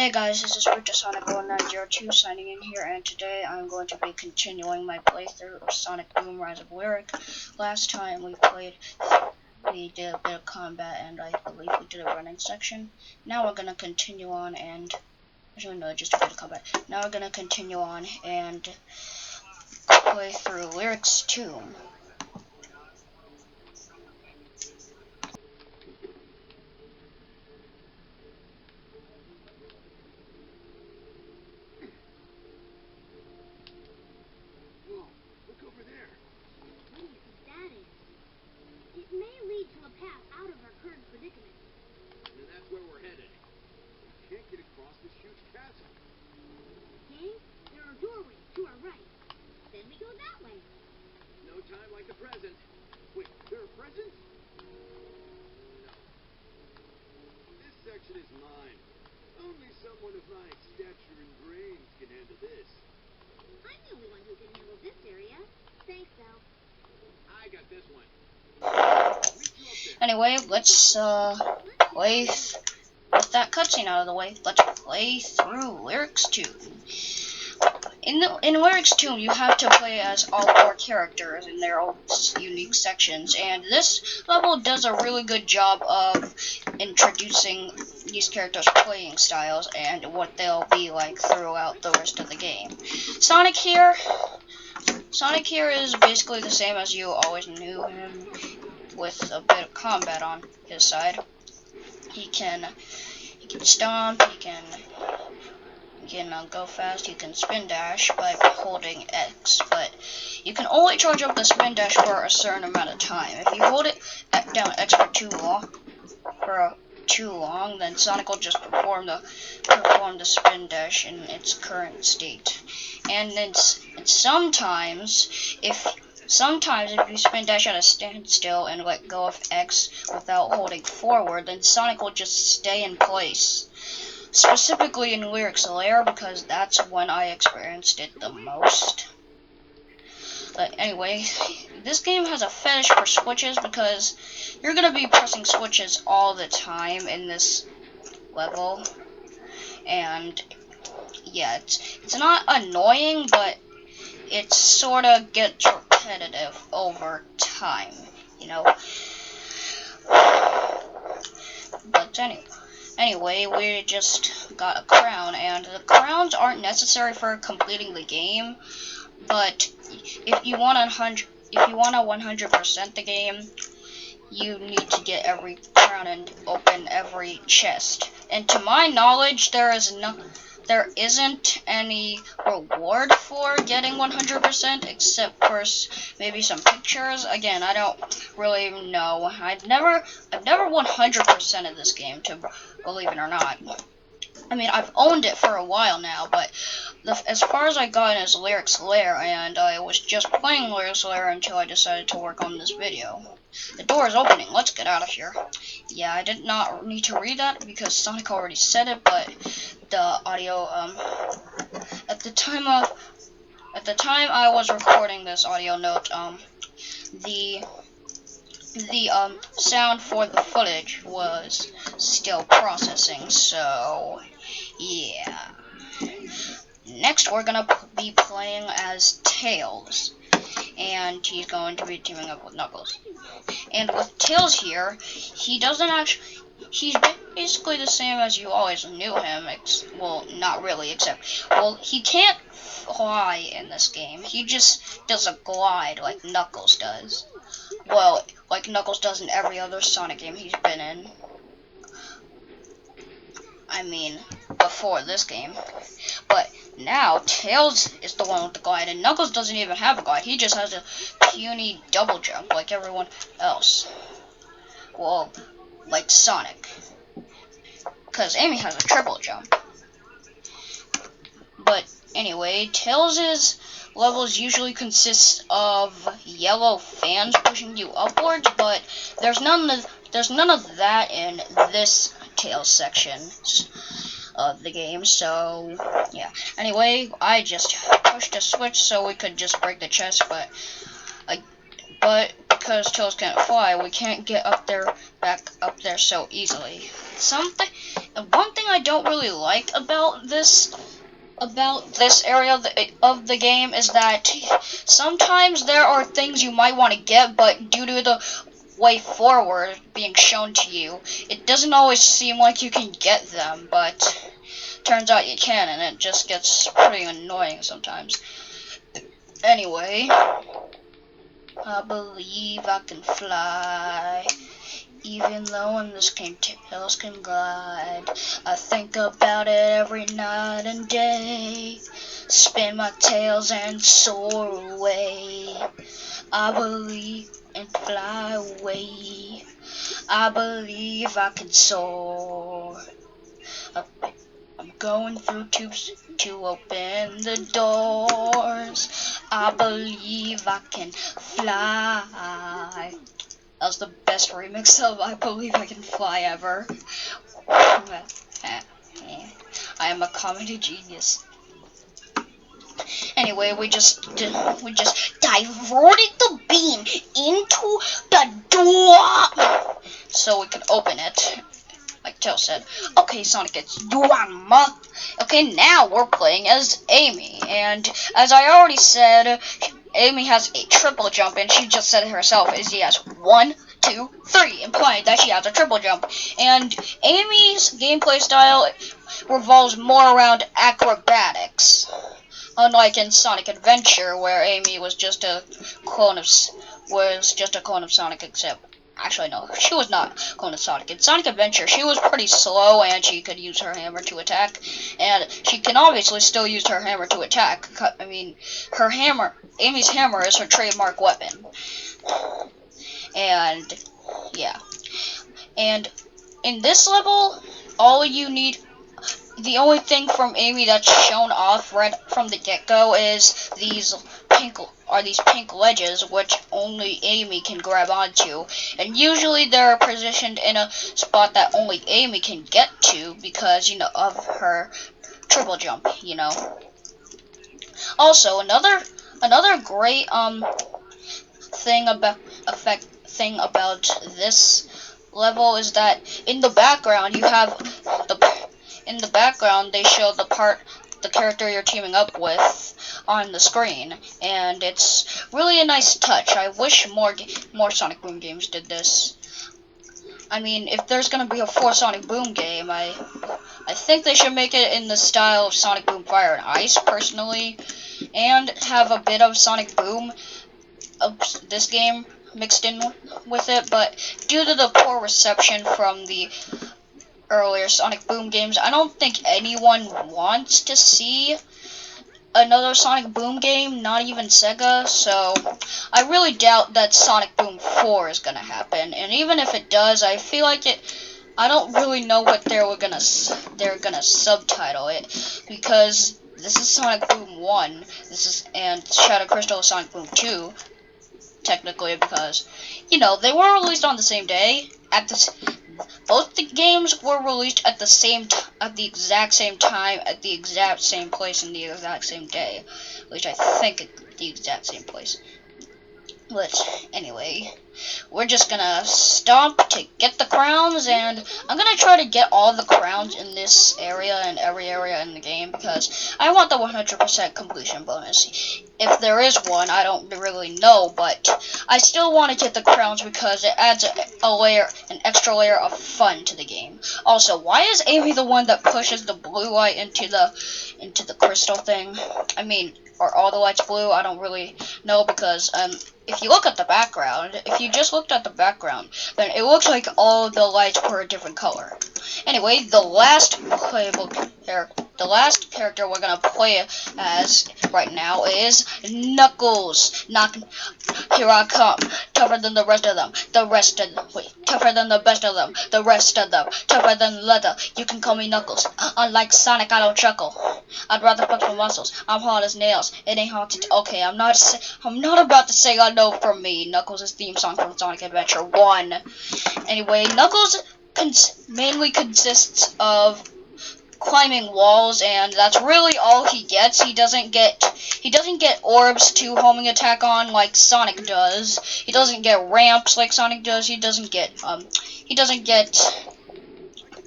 Hey guys, this is Sonic1902 signing in here, and today I'm going to be continuing my playthrough of Sonic Boom Rise of Lyric. Last time we did a bit of combat, and I believe we did a running section. Now we're going to continue on and... Actually, no, just a bit of combat. Now we're going to continue on and play through Lyric's Tomb. Where we're headed. We can't get across this huge chasm. Okay, there are doorways to our right. Then we go that way. No time like the present. Wait, there are presents? No. This section is mine. Only someone of my stature and brains can handle this. I'm the only one who can handle this area. Thanks, Al. I got this one. Anyway, let's play with that cutscene out of the way. Let's play through Lyric's Tomb. In Lyric's Tomb, you have to play as all 4 characters in their own unique sections, and this level does a really good job of introducing these characters' playing styles and what they'll be like throughout the rest of the game. Sonic here is basically the same as you always knew him, with a bit of combat on his side. He can stomp, he can go fast, he can spin dash by holding X, but you can only charge up the spin dash for a certain amount of time. If you hold it down X for too long, then Sonic will just perform the spin dash in its current state. And then sometimes if you spin dash at a standstill and let go of X without holding forward, then Sonic will just stay in place. Specifically in Lyric's Lair, because that's when I experienced it the most. But anyway, this game has a fetish for switches because you're going to be pressing switches all the time in this level. And yeah, it's not annoying, but it sort of gets repetitive over time, you know. But anyway, we just got a crown, and the crowns aren't necessary for completing the game, but if you want to 100% the game, you need to get every crown and open every chest. And to my knowledge, there isn't any reward for getting 100%, except for maybe some pictures. Again, I don't really know. I've never 100% of this game, to believe it or not. I mean, I've owned it for a while now, but as far as I got is Lyric's Lair, and I was just playing Lyric's Lair until I decided to work on this video. The door is opening. Let's get out of here. Yeah, I did not need to read that because Sonic already said it, but the audio, at the time I was recording this audio note, the sound for the footage was still processing, so yeah. Next, we're gonna be playing as Tails, and he's going to be teaming up with Knuckles. And with Tails here, he's basically the same as you always knew him, well, not really, except, well, he can't fly in this game. He just does a glide like Knuckles does. Well, like Knuckles does in every other Sonic game he's been in. I mean, before this game. But now, Tails is the one with the glide, and Knuckles doesn't even have a glide. He just has a puny double jump like everyone else. Well, like Sonic. Because Amy has a triple jump. But anyway, Tails' levels usually consist of yellow fans pushing you upwards, but there's none of that in this Tails section of the game, so yeah. Anyway, I just pushed a switch so we could just break the chest, but because Tails can't fly, we can't get back up there so easily. And one thing I don't really like about this area of the game is that sometimes there are things you might want to get, but due to the way forward being shown to you, it doesn't always seem like you can get them, but turns out you can, and it just gets pretty annoying sometimes. Anyway, I believe I can fly. Even though in this game tails can glide, I think about it every night and day. Spin my tails and soar away. I believe and fly away. I believe I can soar. I'm going through tubes to open the doors. I believe I can fly. That was the best remix of I Believe I Can Fly ever. I am a comedy genius. Anyway, we just diverted the beam into the door so we could open it. Like Tail said, okay, Sonic, it's your month. Okay, now we're playing as Amy, and as I already said, Amy has a triple jump, and she just said it herself, is she has 1, 2, 3, implying that she has a triple jump. And Amy's gameplay style revolves more around acrobatics, unlike in Sonic Adventure, where Amy was just a clone of Sonic, except. Actually, no, she was not clone of Sonic. In Sonic Adventure, she was pretty slow, and she could use her hammer to attack. And she can obviously still use her hammer to attack. I mean, Amy's hammer is her trademark weapon. And, yeah. And in this level, the only thing from Amy that's shown off right from the get-go is these pink ledges, which only Amy can grab onto, and usually they're positioned in a spot that only Amy can get to because, you know, of her triple jump, you know. Also, another great thing about this level is that in the background they show the character you're teaming up with on the screen, and it's really a nice touch. I wish more Sonic Boom games did this. I mean, if there's gonna be a 4 Sonic Boom game, I think they should make it in the style of Sonic Boom Fire and Ice, personally, and have a bit of Sonic Boom of this game mixed in with it, but due to the poor reception from the earlier Sonic Boom games, I don't think anyone wants to see another Sonic Boom game, not even Sega, so I really doubt that Sonic Boom 4 is gonna happen, and even if it does, I feel like I don't really know what they're gonna subtitle it, because this is Sonic Boom 1, and Shadow Crystal is Sonic Boom 2, technically, because, you know, they were released on the same day, both the games were released at the exact same time, at the exact same place, in the exact same day. At least I think at the exact same place. But anyway, we're just gonna stop to get the crowns, and I'm gonna try to get all the crowns in this area and every area in the game, because I want the 100% completion bonus. If there is one, I don't really know, but I still want to get the crowns because it adds an extra layer of fun to the game. Also, why is Amy the one that pushes the blue light into the crystal thing? I mean, are all the lights blue? I don't really know, because if you look at the background, if you just looked at the background, then it looks like all of the lights were a different color. Anyway, the last character we're gonna play as right now is Knuckles. Here I come, tougher than the rest of them. Tougher than the best of them. The rest of them, tougher than leather. You can call me Knuckles. Unlike Sonic, I don't chuckle. I'd rather flex my muscles. I'm hard as nails. It ain't hard to. Okay, I'm not about to say I know from me. Knuckles' theme song from Sonic Adventure 1. Anyway, Knuckles mainly consists of climbing walls, and that's really all he gets. He doesn't get orbs to homing attack on like Sonic does. He doesn't get ramps like Sonic does. He doesn't get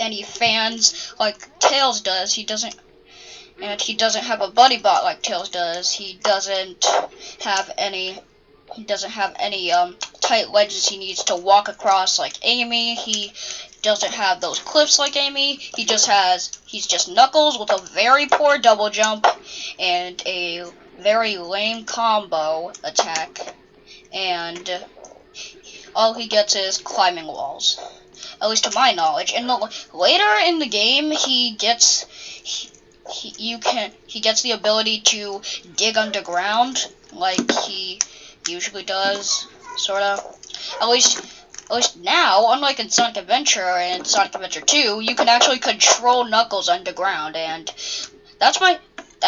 any fans like Tails does. He doesn't have a buddy bot like Tails does. He doesn't have any tight ledges he needs to walk across like Amy. He doesn't have those cliffs like Amy. He's just Knuckles with a very poor double jump and a very lame combo attack, and all he gets is climbing walls. At least to my knowledge. And later in the game, he gets the ability to dig underground, like he usually does, sorta. At least now, unlike in Sonic Adventure and Sonic Adventure 2, you can actually control Knuckles underground, and that's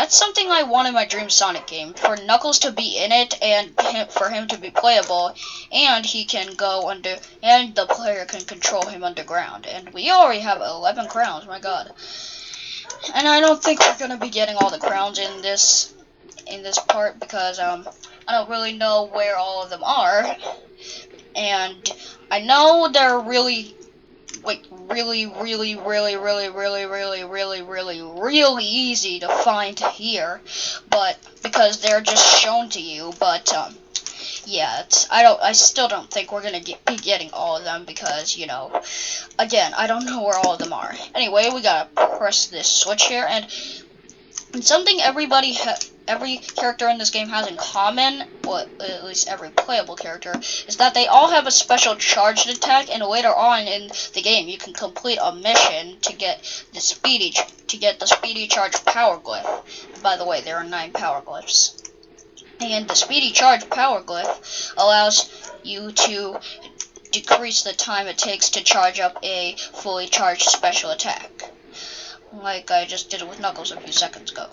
something I want in my Dream Sonic game, for Knuckles to be in it and for him to be playable, and he can go under, and the player can control him underground. And we already have 11 crowns, my god. And I don't think we're gonna be getting all the crowns in this part because I don't really know where all of them are, and I know they're really really easy to find here, but because they're just shown to you. But yeah, I still don't think we're gonna be getting all of them because, you know, again, I don't know where all of them are. Anyway, we gotta press this switch here, and something every character in this game has in common, or at least every playable character, is that they all have a special charged attack, and later on in the game you can complete a mission to get the speedy charge power glyph. By the way, there are 9 power glyphs. And the speedy charge power glyph allows you to decrease the time it takes to charge up a fully charged special attack, like I just did it with Knuckles a few seconds ago.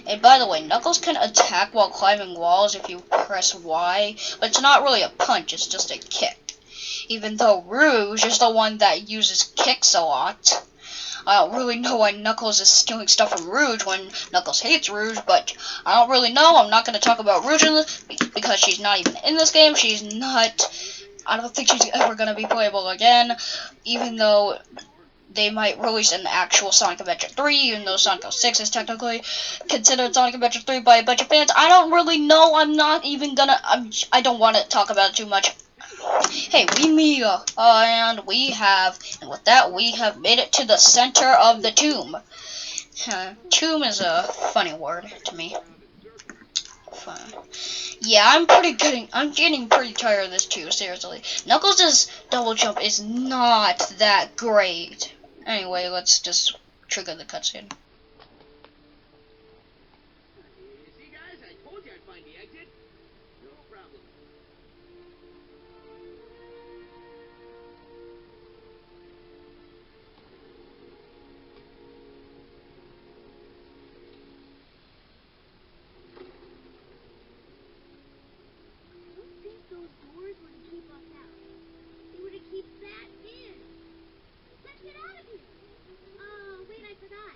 And by the way, Knuckles can attack while climbing walls if you press Y, but it's not really a punch, it's just a kick. Even though Rouge is the one that uses kicks a lot. I don't really know why Knuckles is stealing stuff from Rouge when Knuckles hates Rouge, but I don't really know. I'm not going to talk about Rouge in this, because she's not even in this game. I don't think she's ever going to be playable again, even though they might release an actual Sonic Adventure 3, even though Sonic 06 is technically considered Sonic Adventure 3 by a bunch of fans. I don't really know. I don't want to talk about it too much. Hey, we Mia, and with that, we have made it to the center of the tomb. Tomb is a funny word to me. Fun. Yeah, I'm getting pretty tired of this too, seriously. Knuckles' double jump is not that great. Anyway, let's just trigger the cutscene. See, guys, I told you I'd find the exit. No problem. I don't think those doors would keep us out. They would keep that in. Let's get out of here. Oh, wait, I forgot.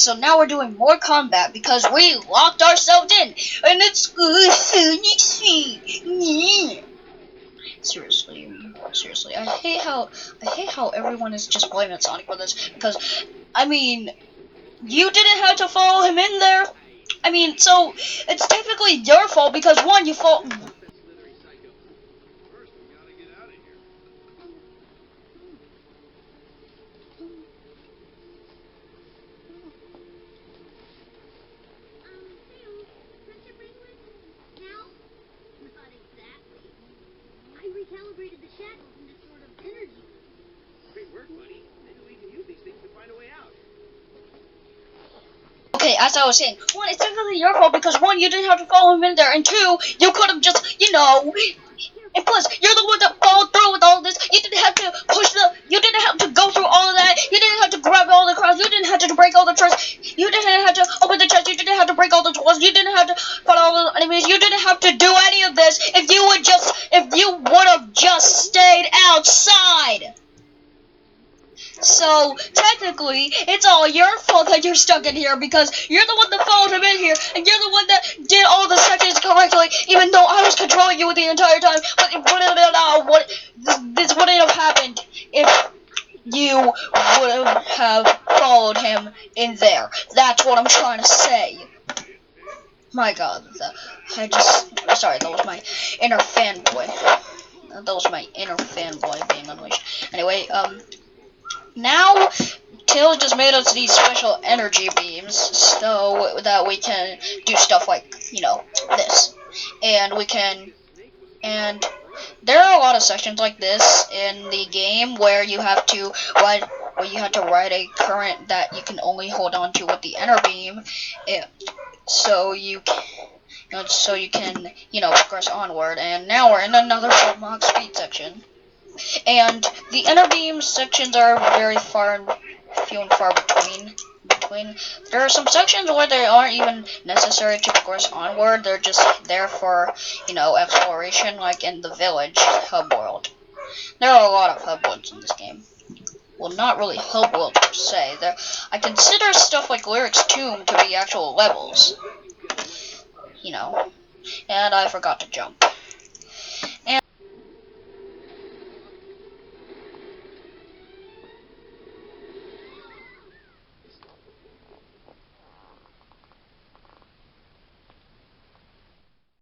so now we're doing more combat because we locked ourselves in, and it's seriously, I hate how everyone is just blaming Sonic for this, because I mean, you didn't have to follow him in there. I mean, so it's technically your fault because one, you fall. That slithering psycho. First, we gotta get out of here. Theo, press your bracelet. Now? Not exactly. I recalibrated the shackles into sort of energy. Great work, buddy. Maybe we can use these things to find a way out. Okay, as I was saying, one, it's technically your fault because one, you didn't have to follow him in there, and two, you could have just, and plus, you're the one that followed through with all this. You didn't have to you didn't have to go through all of that. You didn't have to grab all the crowns. You didn't have to break all the chests. You didn't have to open the chest. You didn't have to break all the doors. You didn't have to fight all the enemies. You didn't have to do any of this if you would have just stayed outside. So, technically, it's all your fault that you're stuck in here because you're the one that followed him in here, and you're the one that did all the sections correctly, even though I was controlling you the entire time. But this wouldn't have happened if you would have followed him in there. That's what I'm trying to say. My God, sorry, that was my inner fanboy. That was my inner fanboy being unleashed. Anyway, now, Taylor just made us these special energy beams so that we can do stuff like, this. And there are a lot of sections like this in the game where you have to ride a current that you can only hold on to with the inner beam, so you can, progress onward. And now we're in another Mach speed section. And the inner beam sections are very few and far between. There are some sections where they aren't even necessary to progress onward. They're just there for, exploration, like in the village hub world. There are a lot of hub worlds in this game. Well, not really hub worlds per se. I consider stuff like Lyric's Tomb to be actual levels. And I forgot to jump.